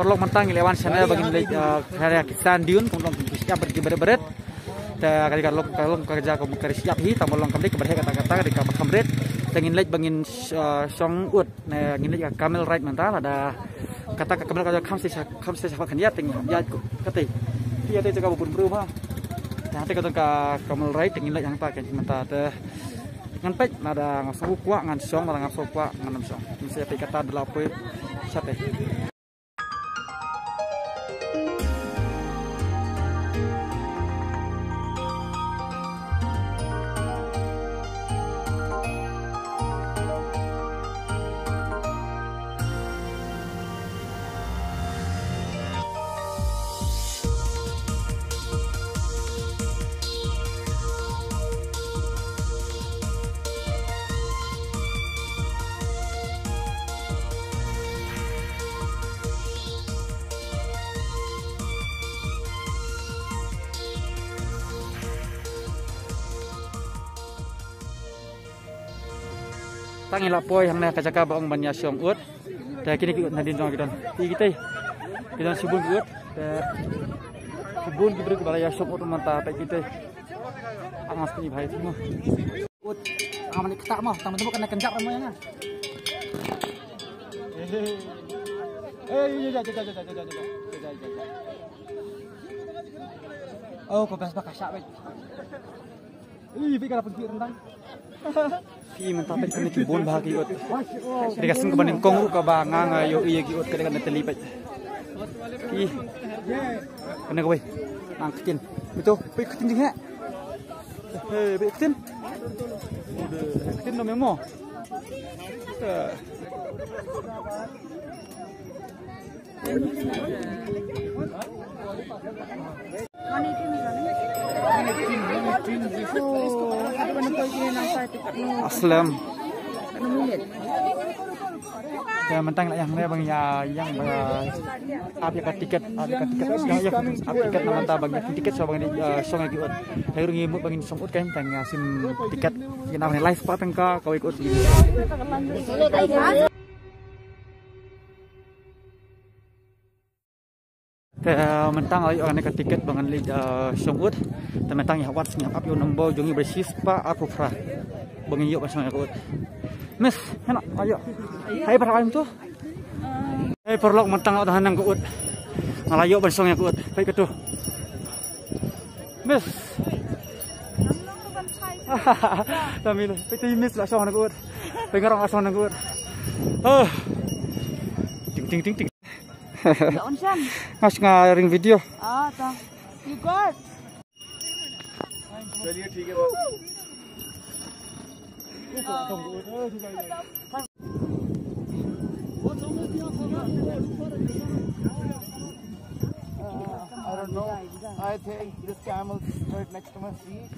perlu mentang lewan sana bagi karya kisan diun kemudian siap pergi berat-berat dan kalau kerja kamu siap hi tamolong kembali keberhe kata-kata di kamar kamret tengin lek bangin song ut nah ngin lek kamel right mental ada kata kamel kalau kam se siapa kan ya teng ya kata dia tu jaga bubun buru mah nanti kata kamel right tengin lek yang tak kan mental teh ngan pek ada ngasu kuat ngan song ada ngasu kuat ngan song saya kata delapan siapa tangi lapoi yang nak cakap bang banyak siang ut, dah kini kita nadin dong kita sibun ut, sibun kita beri kepada siang ut mantap kita, angas ni bahaya semua. Ut, aman ni ketak mah, teman-teman kena kencap ramai na. Oh, kau best pakai syak baik. Fikir apa fikir tentang? Ki mentah pek kena kibun bahagi ut. Dikasih ke banding kongru ke bangang ayo iya ki ut kena terlibat. Ki. Kena kowe. Nang kecin. Itu pek kecin juga. Pek kecin. Udah kecin namanya mo. Aslam. Ya mentang lah yang bang yang aplikasi tiket nama ta bang tiket so bang song lagi ut. Hari ngimut bang song ut kan tanya sim tiket yang namanya live pak tengka kau ikut gitu. Mentang lagi orang nak tiket bangan li song ut. Mentang ya wat senyap api nombor jungi bersis pa aku fra. Bangin yuk pasang aku. Miss, enak ayo. Hai berapa tu? Hai perlok mentang au tahan aku ut. Ngalayo pasang aku ut. Baik tu. Miss. Tamil, itu miss lah pasang aku ut. Pengarang pasang aku ut. Ting ting ting. Mas ngaring video. Ah, tak. You got. चलिए ठीक है I don't know. I think this camel right next to my feet.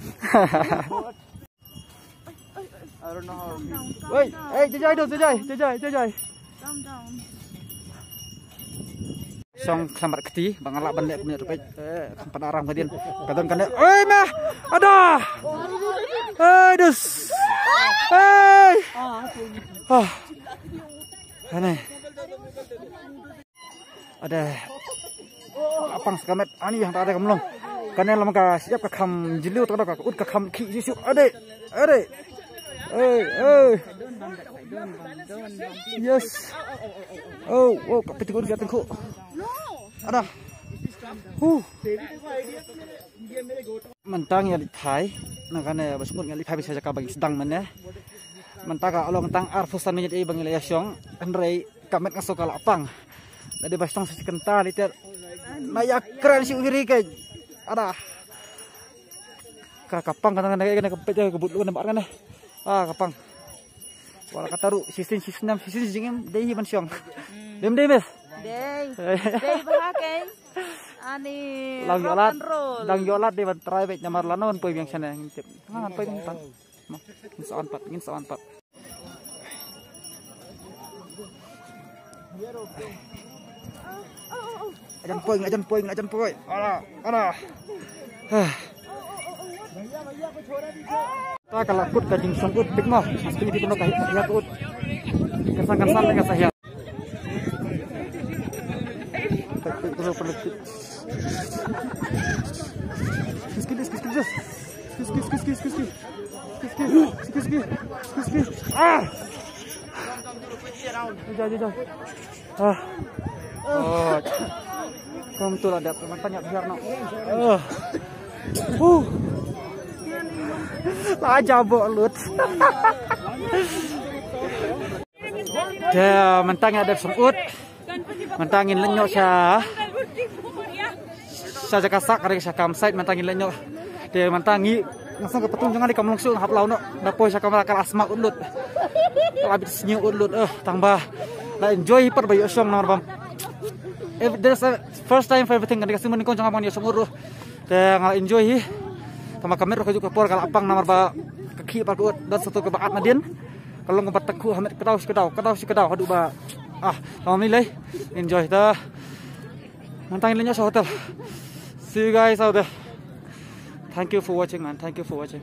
I don't know how. Wait, hey, jajai. Calm down. Song sambat keti bang alak balik punya topik tempat arang kadian kadang kan mah ada dus aneh ada apang sekamet ani yang tak ada kemlong karena lama ka siap ka kham jilu tak ada ka ut ka kham ki sisu ade yes oh kepitikun dia tengku ada mentang ya di Thai nak kena basmut ngali Thai bisa cakap bagi sedang mana mentang ka along tang arfusan menjadi bang ilaya syong andrei kamet ngasok kala apang dari bastong sisi kental itu maya keren si uri ke ada kapang kata kena kepet kebut lu nampak kan kapang wala kataru sisin jingim dei ban syong dem mes Day bahake. Ani. Lang yolat di ban try bet nyamar lanon poy yang sana ngintip. Ngan poy ngintang. Ngin sawan pat. Ajan poy. Ala. Ta kalakut kajing sangkut pikmo. Asli di kono kahit yakut. Kasang-kasang dengan saya. perlu. Ah. Jauh. Ah. Oh. Kamu tuh ada tanya biar nak. Lah jabok lut. Dia mentangnya ada semut. Mentangin lenyok sya. Saya kasak dari saya kamsait mentangin lenyok. Dia mentangi langsung ke petunjungan di kamu langsung hap launok. Dapoi saya kamera kal asma ulut. Labit senyu ulut tambah. Lah enjoy per bayu song nomor bam. If there's a first time for everything kan dikasih menikon jangan mani semuru. Dia ngal enjoy. Tambah kamera ke juga por kal apang nomor ba kaki par kuat dan satu ke baat nadin. Kalau ngompat teku hamet kedau aduh ba. Kamu nilai enjoy dah. Mantangin lenyok sa hotel. See you guys out there. Thank you for watching, man. Thank you for watching.